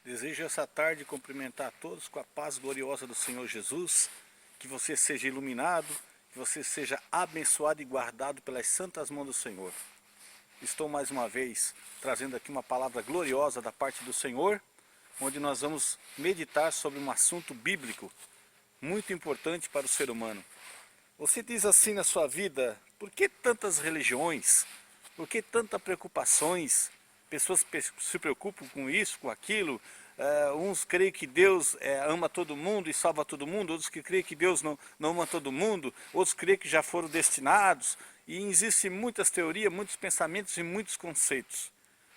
Desejo essa tarde cumprimentar a todos com a paz gloriosa do Senhor Jesus, que você seja iluminado, que você seja abençoado e guardado pelas santas mãos do Senhor. Estou mais uma vez trazendo aqui uma palavra gloriosa da parte do Senhor, onde nós vamos meditar sobre um assunto bíblico muito importante para o ser humano. Você diz assim na sua vida: por que tantas religiões? Por que tantas preocupações? Pessoas se preocupam com isso, com aquilo. Uns creem que Deus ama todo mundo e salva todo mundo. Outros que creem que Deus não ama todo mundo. Outros creem que já foram destinados. E existem muitas teorias, muitos pensamentos e muitos conceitos.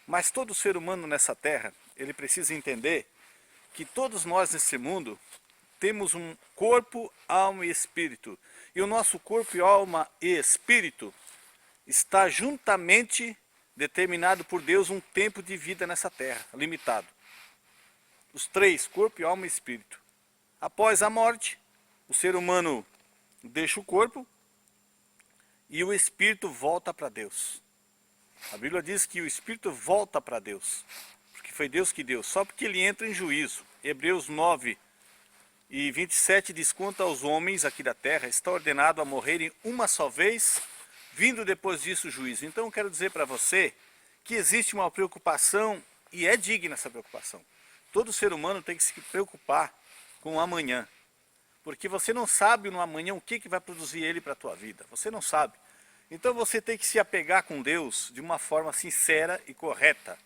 Mas todo ser humano nessa terra, ele precisa entender que todos nós nesse mundo temos um corpo, alma e espírito. E o nosso corpo, alma e espírito está juntamente determinado por Deus um tempo de vida nessa terra, limitado. Os três, corpo, alma e espírito. Após a morte, o ser humano deixa o corpo e o espírito volta para Deus. A Bíblia diz que o espírito volta para Deus, porque foi Deus que deu, só porque ele entra em juízo. Hebreus 9:27 diz: quanto aos homens aqui da terra, está ordenado a morrerem uma só vez, vindo depois disso o juízo. Então eu quero dizer para você que existe uma preocupação, e é digna essa preocupação. Todo ser humano tem que se preocupar com o amanhã, porque você não sabe no amanhã o que vai produzir ele para a tua vida, você não sabe. Então você tem que se apegar com Deus de uma forma sincera e correta.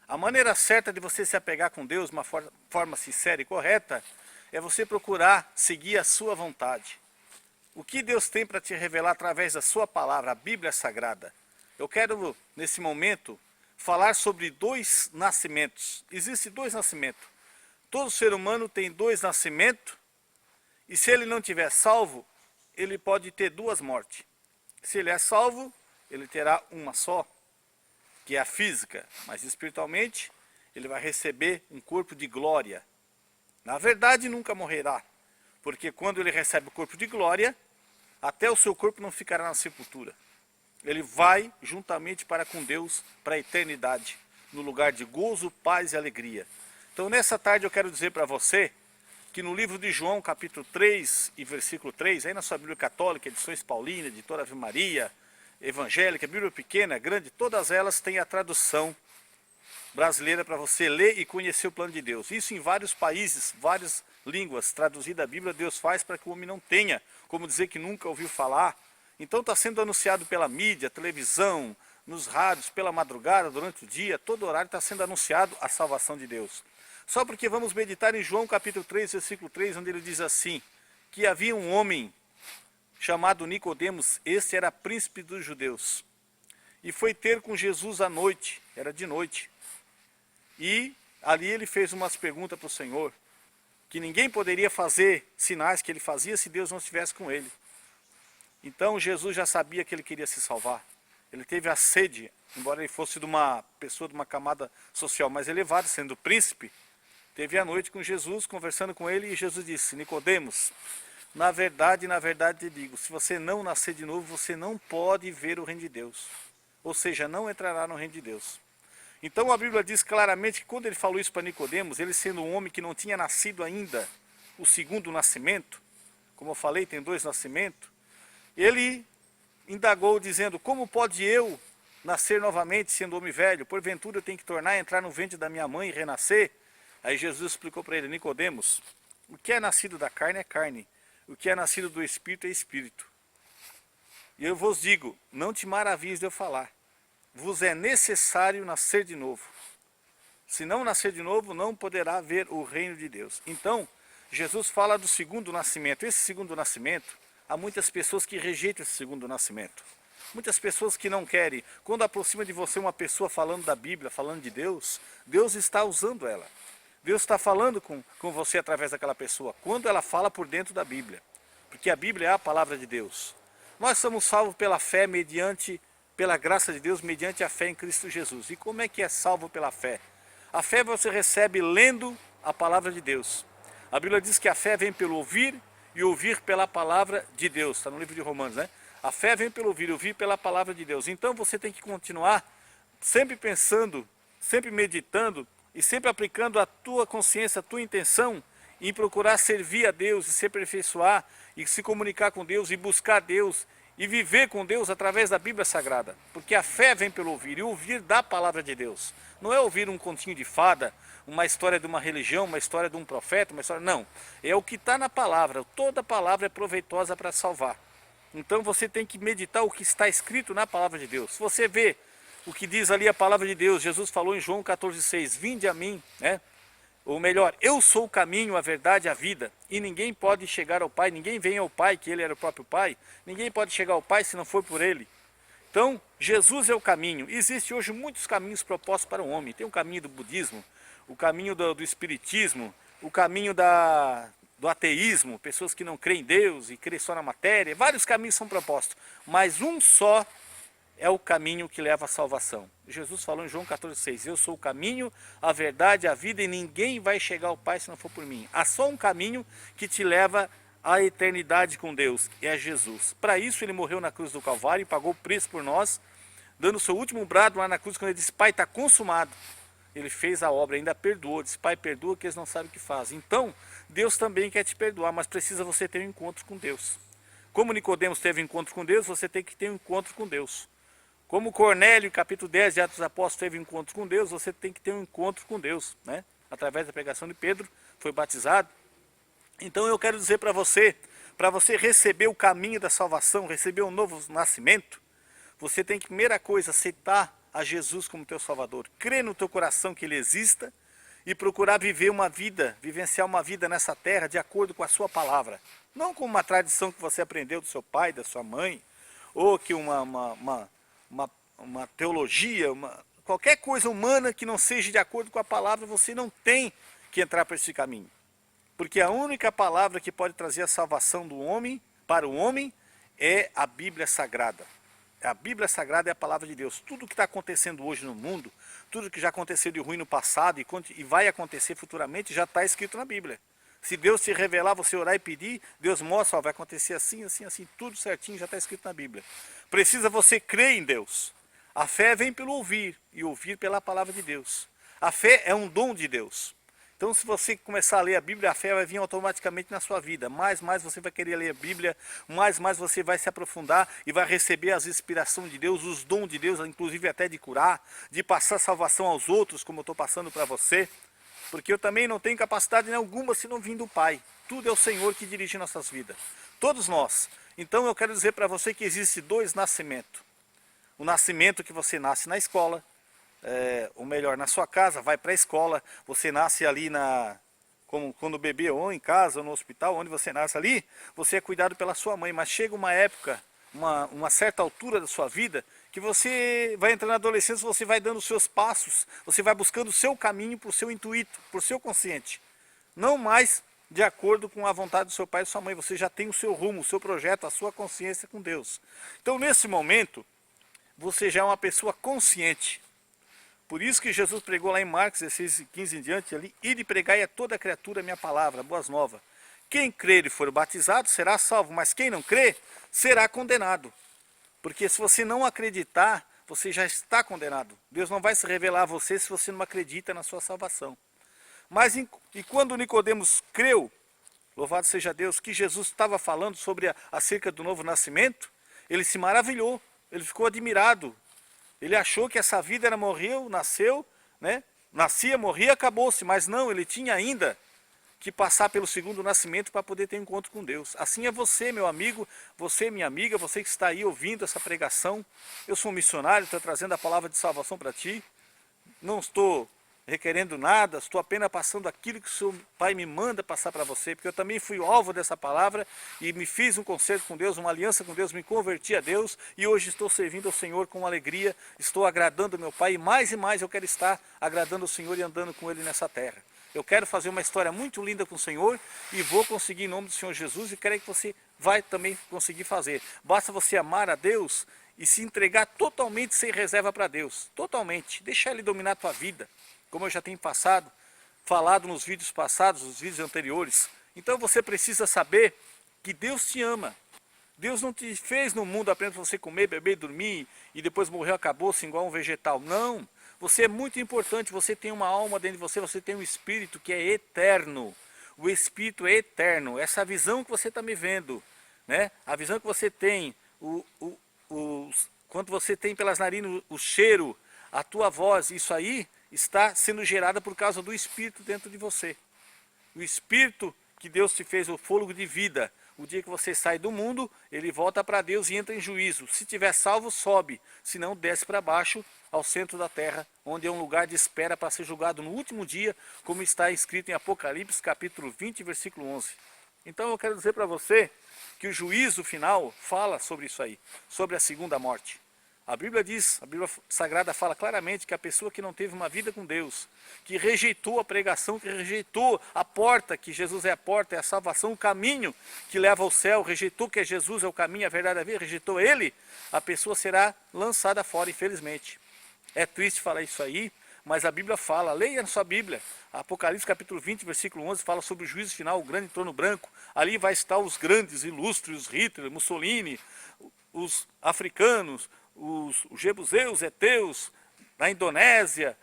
A maneira certa de você se apegar com Deus de uma forma sincera e correta é você procurar seguir a sua vontade. O que Deus tem para te revelar através da sua palavra, a Bíblia Sagrada. Eu quero, nesse momento, falar sobre dois nascimentos. Existem dois nascimentos. Todo ser humano tem dois nascimentos, e se ele não tiver salvo, ele pode ter duas mortes. Se ele é salvo, ele terá uma só, que é a física, mas espiritualmente ele vai receber um corpo de glória. Na verdade, nunca morrerá, porque quando ele recebe o corpo de glória, até o seu corpo não ficará na sepultura. Ele vai juntamente para com Deus, para a eternidade, no lugar de gozo, paz e alegria. Então nessa tarde eu quero dizer para você que no livro de João, capítulo 3 e versículo 3, aí na sua Bíblia Católica, edições Paulina, editora Ave Maria, evangélica, Bíblia pequena, grande, todas elas têm a tradução brasileira para você ler e conhecer o plano de Deus. Isso em vários países, várias línguas, traduzida a Bíblia, Deus faz para que o homem não tenha como dizer que nunca ouviu falar. Então está sendo anunciado pela mídia, televisão, nos rádios, pela madrugada, durante o dia, todo horário está sendo anunciado a salvação de Deus. Só porque vamos meditar em João capítulo 3, versículo 3, onde ele diz assim, que havia um homem chamado Nicodemos, este era príncipe dos judeus, e foi ter com Jesus à noite, era de noite, e ali ele fez umas perguntas para o Senhor, que ninguém poderia fazer sinais que ele fazia se Deus não estivesse com ele. Então Jesus já sabia que ele queria se salvar. Ele teve a sede, embora ele fosse de uma pessoa de uma camada social mais elevada, sendo príncipe, teve a noite com Jesus, conversando com ele, e Jesus disse: Nicodemos, na verdade te digo, se você não nascer de novo, você não pode ver o reino de Deus. Ou seja, não entrará no reino de Deus. Então a Bíblia diz claramente que quando ele falou isso para Nicodemos, ele sendo um homem que não tinha nascido ainda o segundo nascimento, como eu falei, tem dois nascimentos, ele indagou dizendo: como pode eu nascer novamente sendo homem velho? Porventura eu tenho que entrar no ventre da minha mãe e renascer? Aí Jesus explicou para ele: Nicodemos, o que é nascido da carne é carne, o que é nascido do espírito é espírito. E eu vos digo, não te maravilhes de eu falar, vos é necessário nascer de novo. Se não nascer de novo, não poderá ver o reino de Deus. Então, Jesus fala do segundo nascimento. Esse segundo nascimento, há muitas pessoas que rejeitam esse segundo nascimento. Muitas pessoas que não querem. Quando aproxima de você uma pessoa falando da Bíblia, falando de Deus, Deus está usando ela. Deus está falando com você através daquela pessoa, quando ela fala por dentro da Bíblia. Porque a Bíblia é a palavra de Deus. Nós somos salvos pela fé, pela graça de Deus, mediante a fé em Cristo Jesus. E como é que é salvo pela fé? A fé você recebe lendo a palavra de Deus. A Bíblia diz que a fé vem pelo ouvir e ouvir pela palavra de Deus. Está no livro de Romanos, né? A fé vem pelo ouvir e ouvir pela palavra de Deus. Então você tem que continuar sempre pensando, sempre meditando e sempre aplicando a tua consciência, a tua intenção em procurar servir a Deus e se aperfeiçoar e se comunicar com Deus e buscar Deus e viver com Deus através da Bíblia Sagrada. Porque a fé vem pelo ouvir e ouvir da palavra de Deus. Não é ouvir um continho de fada, uma história de uma religião, uma história de um profeta, uma história... Não, é o que está na palavra. Toda palavra é proveitosa para salvar. Então você tem que meditar o que está escrito na palavra de Deus. Se você vê o que diz ali a palavra de Deus, Jesus falou em João 14,6, vinde a mim, né? Ou melhor, eu sou o caminho, a verdade e a vida, e ninguém pode chegar ao Pai, ninguém vem ao Pai, que Ele era o próprio Pai, ninguém pode chegar ao Pai se não for por Ele. Então, Jesus é o caminho. Existem hoje muitos caminhos propostos para o homem. Tem o caminho do budismo, o caminho do espiritismo, o caminho do ateísmo, pessoas que não creem em Deus e creem só na matéria. Vários caminhos são propostos, mas um só é o caminho que leva à salvação. Jesus falou em João 14,6, eu sou o caminho, a verdade, a vida, e ninguém vai chegar ao Pai se não for por mim. Há só um caminho que te leva à eternidade com Deus, e é Jesus. Para isso ele morreu na cruz do Calvário e pagou o preço por nós, dando o seu último brado lá na cruz, quando ele disse, Pai, está consumado. Ele fez a obra, ainda perdoou, disse, Pai, perdoa que eles não sabem o que fazem. Então, Deus também quer te perdoar, mas precisa você ter um encontro com Deus. Como Nicodemos teve um encontro com Deus, você tem que ter um encontro com Deus. Como Cornélio, capítulo 10 de Atos dos Apóstolos, teve um encontro com Deus, você tem que ter um encontro com Deus, né? Através da pregação de Pedro, foi batizado. Então eu quero dizer para você receber o caminho da salvação, receber um novo nascimento, você tem que, primeira coisa, aceitar a Jesus como teu Salvador. Crer no teu coração que Ele exista e procurar viver uma vida, vivenciar uma vida nessa terra de acordo com a sua palavra. Não com uma tradição que você aprendeu do seu pai, da sua mãe, ou que uma teologia, qualquer coisa humana que não seja de acordo com a palavra, você não tem que entrar por esse caminho. Porque a única palavra que pode trazer a salvação do homem, para o homem, é a Bíblia Sagrada. A Bíblia Sagrada é a palavra de Deus. Tudo que está acontecendo hoje no mundo, tudo que já aconteceu de ruim no passado e vai acontecer futuramente, já está escrito na Bíblia. Se Deus se revelar, você orar e pedir, Deus mostra, ó, vai acontecer assim, assim, assim, tudo certinho, já está escrito na Bíblia. Precisa você crer em Deus. A fé vem pelo ouvir, e ouvir pela palavra de Deus. A fé é um dom de Deus. Então, se você começar a ler a Bíblia, a fé vai vir automaticamente na sua vida. Mais você vai querer ler a Bíblia, mais você vai se aprofundar e vai receber as inspirações de Deus, os dons de Deus, inclusive até de curar, de passar salvação aos outros, como eu estou passando para você. Porque eu também não tenho capacidade alguma se não vir do Pai. Tudo é o Senhor que dirige nossas vidas. Todos nós. Então eu quero dizer para você que existe dois nascimentos. O nascimento que você nasce na escola, ou melhor, na sua casa, vai para a escola, você nasce ali como quando bebê, ou em casa, ou no hospital, onde você nasce ali, você é cuidado pela sua mãe, mas chega uma época, uma certa altura da sua vida, que você vai entrar na adolescência, você vai dando os seus passos, você vai buscando o seu caminho para o seu intuito, para o seu consciente. Não mais de acordo com a vontade do seu pai e da sua mãe, você já tem o seu rumo, o seu projeto, a sua consciência com Deus. Então nesse momento, você já é uma pessoa consciente. Por isso que Jesus pregou lá em Marcos 16:15 em diante, ali, ide pregai a toda criatura a minha palavra, boas novas. Quem crer e for batizado será salvo, mas quem não crer será condenado. Porque se você não acreditar, você já está condenado. Deus não vai se revelar a você se você não acredita na sua salvação. E quando Nicodemos creu, louvado seja Deus, que Jesus estava falando sobre acerca do novo nascimento, ele se maravilhou, ele ficou admirado. Ele achou que essa vida era morreu, nasceu, né? Nascia, morria, acabou-se. Mas não, ele tinha ainda que passar pelo segundo nascimento para poder ter um encontro com Deus. Assim é você, meu amigo, você, minha amiga, você que está aí ouvindo essa pregação. Eu sou um missionário, estou trazendo a palavra de salvação para ti. Não estou requerendo nada, estou apenas passando aquilo que o seu Pai me manda passar para você, porque eu também fui alvo dessa palavra e me fiz um concerto com Deus, uma aliança com Deus, me converti a Deus e hoje estou servindo ao Senhor com alegria, estou agradando meu Pai e mais eu quero estar agradando o Senhor e andando com Ele nessa terra. Eu quero fazer uma história muito linda com o Senhor e vou conseguir em nome do Senhor Jesus e quero que você vai também conseguir fazer. Basta você amar a Deus e se entregar totalmente sem reserva para Deus, totalmente, deixar Ele dominar a tua vida. Como eu já tenho falado nos vídeos passados, nos vídeos anteriores. Então você precisa saber que Deus te ama. Deus não te fez no mundo apenas para você comer, beber, dormir e depois morreu, acabou-se igual um vegetal. Não, Você é muito importante, você tem uma alma dentro de você, você tem um espírito que é eterno. O espírito é eterno. Essa visão que você está me vendo, né? A visão que você tem, quando você tem pelas narinas o cheiro, a tua voz, isso aí está sendo gerada por causa do espírito dentro de você. O espírito que Deus te fez, o fôlego de vida. O dia que você sai do mundo, ele volta para Deus e entra em juízo. Se tiver salvo, sobe. Se não, desce para baixo, ao centro da terra, onde é um lugar de espera para ser julgado no último dia, como está escrito em Apocalipse, capítulo 20, versículo 11. Então eu quero dizer para você que o juízo final fala sobre isso aí, sobre a segunda morte. A Bíblia diz, a Bíblia Sagrada fala claramente que a pessoa que não teve uma vida com Deus, que rejeitou a pregação, que rejeitou a porta, que Jesus é a porta, é a salvação, o caminho que leva ao céu, rejeitou que Jesus é o caminho, a verdade, a vida, rejeitou Ele, a pessoa será lançada fora, infelizmente. É triste falar isso aí, mas a Bíblia fala, leia na sua Bíblia, Apocalipse capítulo 20, versículo 11, fala sobre o juízo final, o grande trono branco. Ali vai estar os grandes, ilustres, Hitler, Mussolini, os africanos, os jebuseus, heteus, na Indonésia,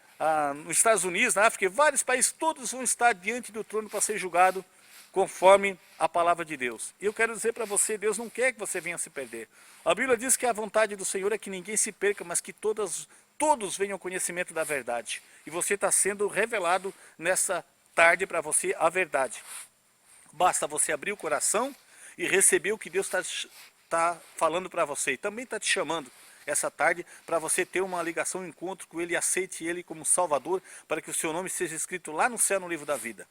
nos Estados Unidos, na África, vários países, todos vão estar diante do trono para ser julgado conforme a palavra de Deus. E eu quero dizer para você, Deus não quer que você venha se perder. A Bíblia diz que a vontade do Senhor é que ninguém se perca, mas que todos venham ao conhecimento da verdade. E você está sendo revelado nessa tarde para você a verdade. Basta você abrir o coração e receber o que Deus está falando para você. E também está te chamando essa tarde para você ter uma ligação, um encontro com Ele, aceite Ele como Salvador, para que o seu nome seja escrito lá no céu, no livro da vida.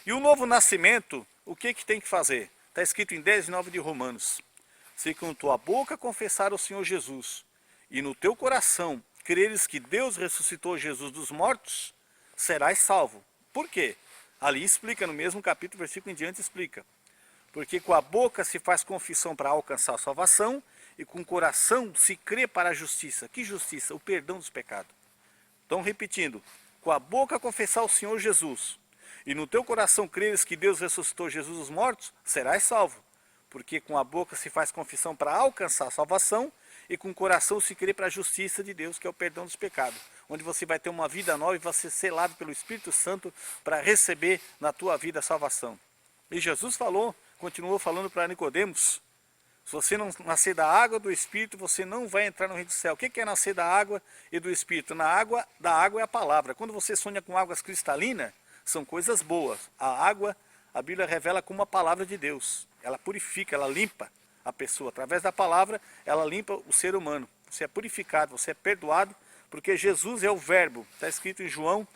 E o novo nascimento, o que tem que fazer? Está escrito em 10:9 de Romanos. Se com tua boca confessar o Senhor Jesus e no teu coração creres que Deus ressuscitou Jesus dos mortos, serás salvo. Por quê? Ali explica, no mesmo capítulo, versículo em diante, explica. Porque com a boca se faz confissão para alcançar a salvação, e com o coração se crê para a justiça. Que justiça? O perdão dos pecados. Então, repetindo, com a boca confessar o Senhor Jesus, e no teu coração creres que Deus ressuscitou Jesus dos mortos, serás salvo. Porque com a boca se faz confissão para alcançar a salvação, e com o coração se crê para a justiça de Deus, que é o perdão dos pecados. Onde você vai ter uma vida nova e vai ser selado pelo Espírito Santo para receber na tua vida a salvação. E Jesus falou, continuou falando para Nicodemos, se você não nascer da água do Espírito, você não vai entrar no reino do céu. O que é nascer da água e do Espírito? Da água é a palavra. Quando você sonha com águas cristalinas, são coisas boas. A água, a Bíblia revela como a palavra de Deus. Ela purifica, ela limpa a pessoa. Através da palavra, ela limpa o ser humano. Você é purificado, você é perdoado, porque Jesus é o verbo. Está escrito em João,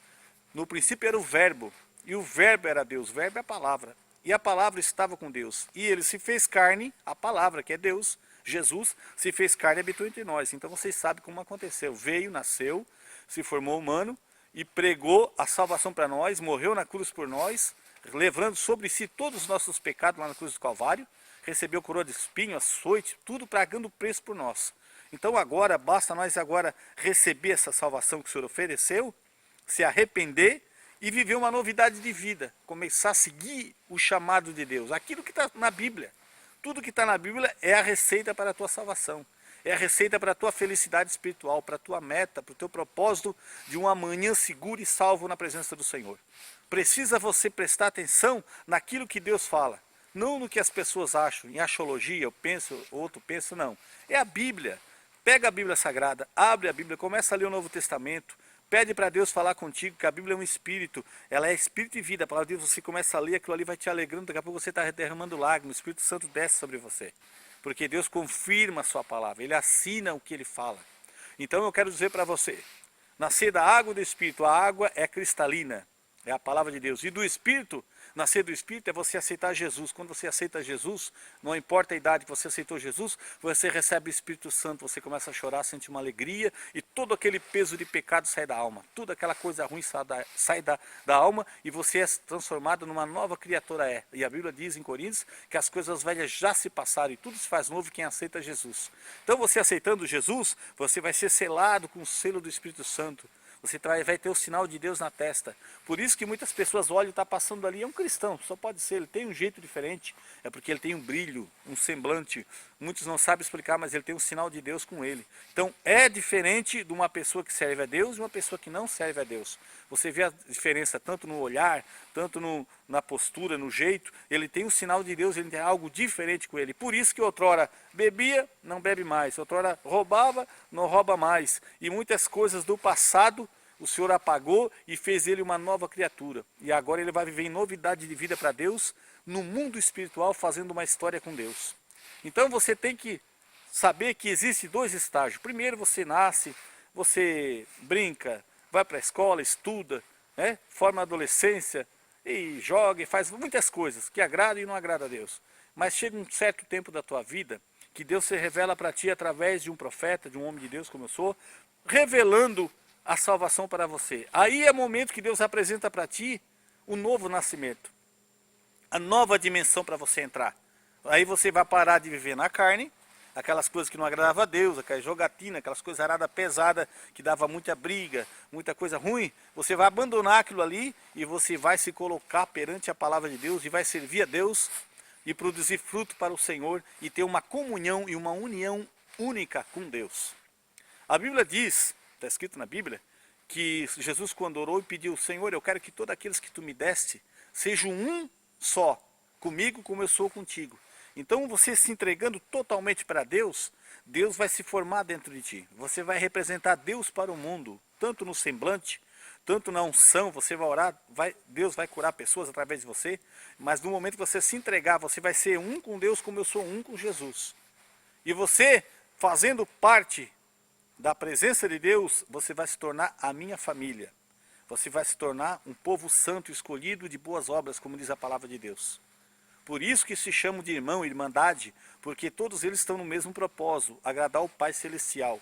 no princípio era o verbo, e o verbo era Deus, o verbo é a palavra. E a palavra estava com Deus. E ele se fez carne, a palavra que é Deus, Jesus, se fez carne e habitou entre nós. Então vocês sabem como aconteceu. Veio, nasceu, se formou humano e pregou a salvação para nós, morreu na cruz por nós, levando sobre si todos os nossos pecados lá na cruz do Calvário, recebeu coroa de espinho, açoite, tudo pagando o preço por nós. Então agora, basta nós agora receber essa salvação que o Senhor ofereceu, se arrepender e viver uma novidade de vida, começar a seguir o chamado de Deus, aquilo que está na Bíblia. Tudo que está na Bíblia é a receita para a tua salvação, é a receita para a tua felicidade espiritual, para a tua meta, para o teu propósito de um amanhã seguro e salvo na presença do Senhor. Precisa você prestar atenção naquilo que Deus fala, não no que as pessoas acham, em axiologia, eu penso, outro pensa, não. É a Bíblia. Pega a Bíblia Sagrada, abre a Bíblia, começa a ler o Novo Testamento, pede para Deus falar contigo, que a Bíblia é um espírito, ela é espírito e vida. A palavra de Deus, você começa a ler, aquilo ali vai te alegrando, daqui a pouco você está derramando lágrimas, o Espírito Santo desce sobre você. Porque Deus confirma a sua palavra, Ele assina o que Ele fala. Então eu quero dizer para você, nascer da água do Espírito, a água é cristalina, é a palavra de Deus. E do Espírito, nascer do Espírito é você aceitar Jesus. Quando você aceita Jesus, não importa a idade que você aceitou Jesus, você recebe o Espírito Santo, você começa a chorar, sentir uma alegria e todo aquele peso de pecado sai da alma. Tudo aquela coisa ruim sai da alma e você é transformado numa nova criatura. E a Bíblia diz em Coríntios que as coisas velhas já se passaram e tudo se faz novo quem aceita Jesus. Então você aceitando Jesus, você vai ser selado com o selo do Espírito Santo. Você vai ter o sinal de Deus na testa. Por isso que muitas pessoas olham e está passando ali, é um cristão, só pode ser, ele tem um jeito diferente. É porque ele tem um brilho, um semblante. Muitos não sabem explicar, mas ele tem um sinal de Deus com ele. Então é diferente de uma pessoa que serve a Deus e uma pessoa que não serve a Deus. Você vê a diferença tanto no olhar, tanto na postura, no jeito. Ele tem um sinal de Deus, ele tem algo diferente com ele. Por isso que outrora bebia, não bebe mais. Outrora roubava, não rouba mais. E muitas coisas do passado o Senhor apagou e fez ele uma nova criatura. E agora ele vai viver em novidade de vida para Deus, no mundo espiritual, fazendo uma história com Deus. Então você tem que saber que existe dois estágios. Primeiro você nasce, você brinca, vai para a escola, estuda, né? Forma a adolescência e joga e faz muitas coisas que agradam e não agradam a Deus. Mas chega um certo tempo da tua vida que Deus se revela para ti através de um profeta, de um homem de Deus como eu sou, revelando a salvação para você. Aí é o momento que Deus apresenta para ti o novo nascimento, a nova dimensão para você entrar. Aí você vai parar de viver na carne, aquelas coisas que não agradavam a Deus, aquelas jogatina, aquelas coisas aradas pesadas, que dava muita briga, muita coisa ruim. Você vai abandonar aquilo ali e você vai se colocar perante a palavra de Deus e vai servir a Deus e produzir fruto para o Senhor e ter uma comunhão e uma união única com Deus. A Bíblia diz, está escrito na Bíblia, que Jesus quando orou e pediu, Senhor, eu quero que todos aqueles que tu me deste sejam um só, comigo como eu sou contigo. Então você se entregando totalmente para Deus, Deus vai se formar dentro de ti. Você vai representar Deus para o mundo, tanto no semblante, tanto na unção, você vai orar, Deus vai curar pessoas através de você, mas no momento que você se entregar, você vai ser um com Deus como eu sou um com Jesus. E você, fazendo parte da presença de Deus, você vai se tornar a minha família. Você vai se tornar um povo santo, escolhido de boas obras, como diz a palavra de Deus. Por isso que se chamam de irmão e irmandade, porque todos eles estão no mesmo propósito, agradar o Pai Celestial.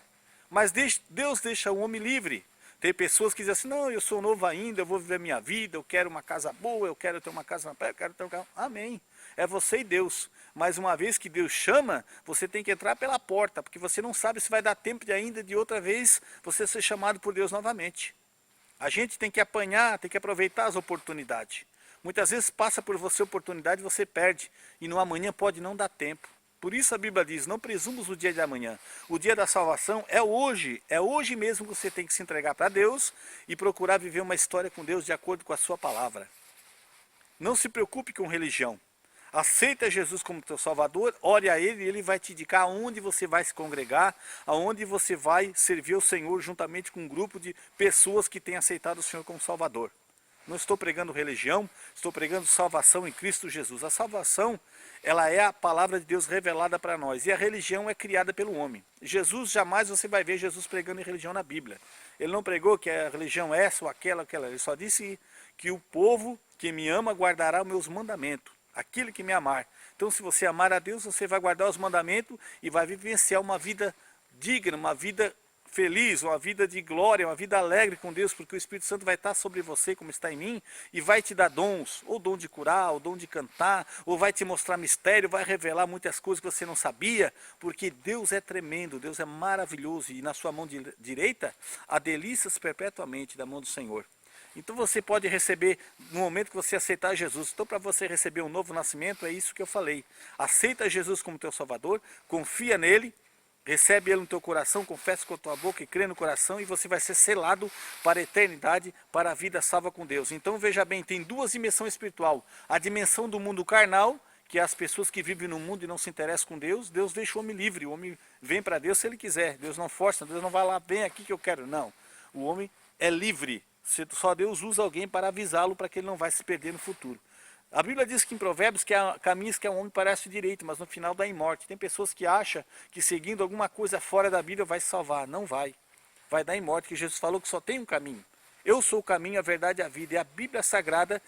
Mas Deus deixa o homem livre. Tem pessoas que dizem assim, não, eu sou novo ainda, eu vou viver a minha vida, eu quero uma casa boa, eu quero ter uma casa na praia, eu quero ter um carro. Amém. É você e Deus. Mas uma vez que Deus chama, você tem que entrar pela porta, porque você não sabe se vai dar tempo de ainda de outra vez você ser chamado por Deus novamente. A gente tem que apanhar, tem que aproveitar as oportunidades. Muitas vezes passa por você a oportunidade e você perde. E no amanhã pode não dar tempo. Por isso a Bíblia diz, não presumos o dia de amanhã. O dia da salvação é hoje mesmo que você tem que se entregar para Deus e procurar viver uma história com Deus de acordo com a sua palavra. Não se preocupe com religião. Aceita Jesus como teu Salvador, ore a Ele e Ele vai te indicar aonde você vai se congregar, aonde você vai servir o Senhor juntamente com um grupo de pessoas que têm aceitado o Senhor como Salvador. Não estou pregando religião, estou pregando salvação em Cristo Jesus. A salvação, ela é a palavra de Deus revelada para nós. E a religião é criada pelo homem. Jesus, jamais você vai ver Jesus pregando em religião na Bíblia. Ele não pregou que a religião é essa ou aquela. Ele só disse que o povo que me ama guardará os meus mandamentos. Aquele que me amar. Então, se você amar a Deus, você vai guardar os mandamentos e vai vivenciar uma vida digna, uma vida feliz, uma vida de glória, uma vida alegre com Deus, porque o Espírito Santo vai estar sobre você, como está em mim, e vai te dar dons, ou dom de curar, ou dom de cantar, ou vai te mostrar mistério, vai revelar muitas coisas que você não sabia, porque Deus é tremendo, Deus é maravilhoso, e na sua mão direita há delícias perpetuamente da mão do Senhor. Então você pode receber, no momento que você aceitar Jesus, então para você receber um novo nascimento, é isso que eu falei. Aceita Jesus como teu Salvador, confia nele, recebe Ele no teu coração, confessa com a tua boca e crê no coração e você vai ser selado para a eternidade, para a vida salva com Deus. Então veja bem, tem duas dimensões espiritual. A dimensão do mundo carnal, que é as pessoas que vivem no mundo e não se interessam com Deus. Deus deixa o homem livre, o homem vem para Deus se ele quiser. Deus não força, Deus não vai lá, vem aqui que eu quero. Não, o homem é livre. Só Deus usa alguém para avisá-lo para que ele não vai se perder no futuro. A Bíblia diz que em Provérbios que há caminhos que a um homem parece direito, mas no final dá em morte. Tem pessoas que acham que seguindo alguma coisa fora da Bíblia vai se salvar. Não vai. Vai dar em morte, que Jesus falou que só tem um caminho. Eu sou o caminho, a verdade e a vida. E a Bíblia Sagrada,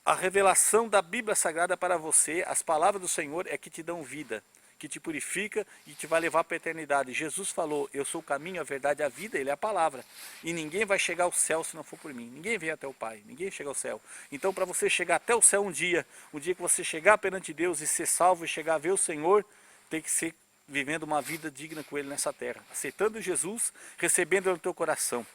a revelação da Bíblia Sagrada para você, as palavras do Senhor é que te dão vida, que te purifica e te vai levar para a eternidade. Jesus falou, eu sou o caminho, a verdade e a vida, Ele é a palavra. E ninguém vai chegar ao céu se não for por mim. Ninguém vem até o Pai, ninguém chega ao céu. Então para você chegar até o céu um dia que você chegar perante Deus e ser salvo e chegar a ver o Senhor, tem que ser vivendo uma vida digna com Ele nessa terra. Aceitando Jesus, recebendo no teu coração.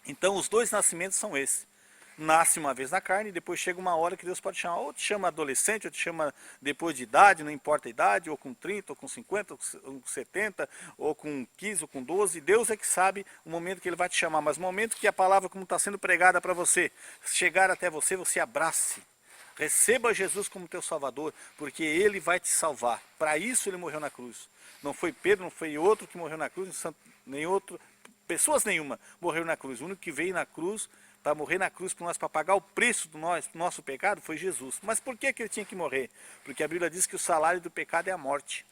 Então os dois nascimentos são esses. Nasce uma vez na carne e depois chega uma hora que Deus pode chamar, ou te chama adolescente, ou te chama depois de idade, não importa a idade, ou com 30, ou com 50, ou com 70, ou com 15, ou com 12, Deus é que sabe o momento que Ele vai te chamar, mas o momento que a palavra como está sendo pregada para você, chegar até você, você abrace, receba Jesus como teu Salvador, porque Ele vai te salvar, para isso Ele morreu na cruz, não foi Pedro, não foi outro que morreu na cruz, nem outro, pessoas nenhuma morreu na cruz, o único que veio na cruz, para morrer na cruz por nós, para pagar o preço do nosso pecado, foi Jesus. Mas por que Ele tinha que morrer? Porque a Bíblia diz que o salário do pecado é a morte.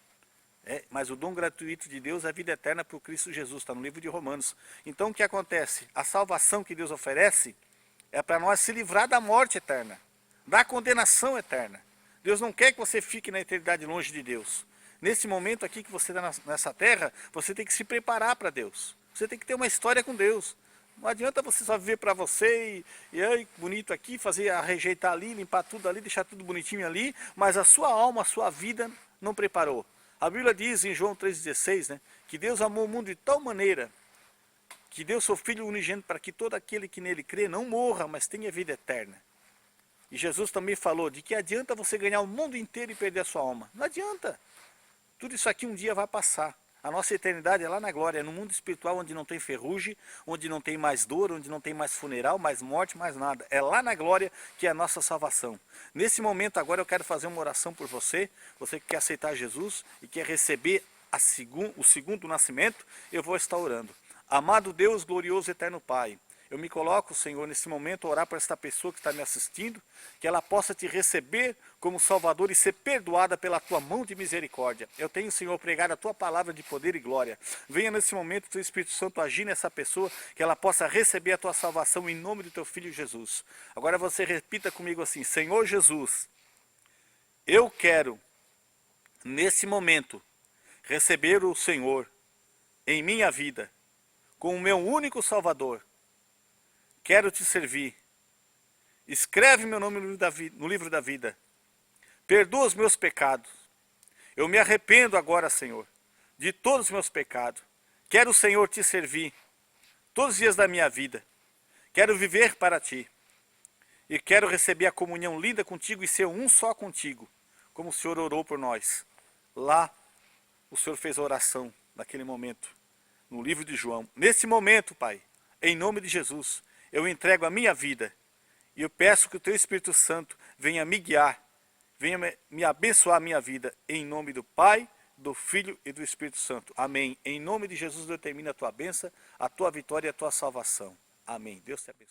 Mas o dom gratuito de Deus é a vida eterna por Cristo Jesus, está no livro de Romanos. Então o que acontece? A salvação que Deus oferece é para nós se livrar da morte eterna, da condenação eterna. Deus não quer que você fique na eternidade longe de Deus. Nesse momento aqui que você está nessa terra, você tem que se preparar para Deus. Você tem que ter uma história com Deus. Não adianta você só viver para você e aí, bonito aqui, rejeitar ali, limpar tudo ali, deixar tudo bonitinho ali, mas a sua alma, a sua vida não preparou. A Bíblia diz em João 3,16, né, que Deus amou o mundo de tal maneira que deu seu Filho unigênito para que todo aquele que nele crê não morra, mas tenha vida eterna. E Jesus também falou de que adianta você ganhar o mundo inteiro e perder a sua alma. Não adianta. Tudo isso aqui um dia vai passar. A nossa eternidade é lá na glória, é no mundo espiritual onde não tem ferrugem, onde não tem mais dor, onde não tem mais funeral, mais morte, mais nada. É lá na glória que é a nossa salvação. Nesse momento agora eu quero fazer uma oração por você, você que quer aceitar Jesus e quer receber o segundo nascimento, eu vou estar orando. Amado Deus, glorioso eterno Pai, eu me coloco, Senhor, nesse momento, a orar para esta pessoa que está me assistindo, que ela possa te receber como Salvador e ser perdoada pela tua mão de misericórdia. Eu tenho, Senhor, pregado a tua palavra de poder e glória. Venha nesse momento, teu Espírito Santo agir nessa pessoa, que ela possa receber a tua salvação em nome do teu Filho Jesus. Agora você repita comigo assim: Senhor Jesus, eu quero, nesse momento, receber o Senhor em minha vida, como meu único Salvador. Quero te servir. Escreve meu nome no livro da vida. Perdoa os meus pecados. Eu me arrependo agora, Senhor, de todos os meus pecados. Quero, Senhor, te servir todos os dias da minha vida. Quero viver para ti. E quero receber a comunhão linda contigo e ser um só contigo, como o Senhor orou por nós. Lá, o Senhor fez a oração naquele momento, no livro de João. Nesse momento, Pai, em nome de Jesus, eu entrego a minha vida e eu peço que o teu Espírito Santo venha me guiar, venha me abençoar a minha vida, em nome do Pai, do Filho e do Espírito Santo. Amém. Em nome de Jesus, determina a tua bênção, a tua vitória e a tua salvação. Amém. Deus te abençoe.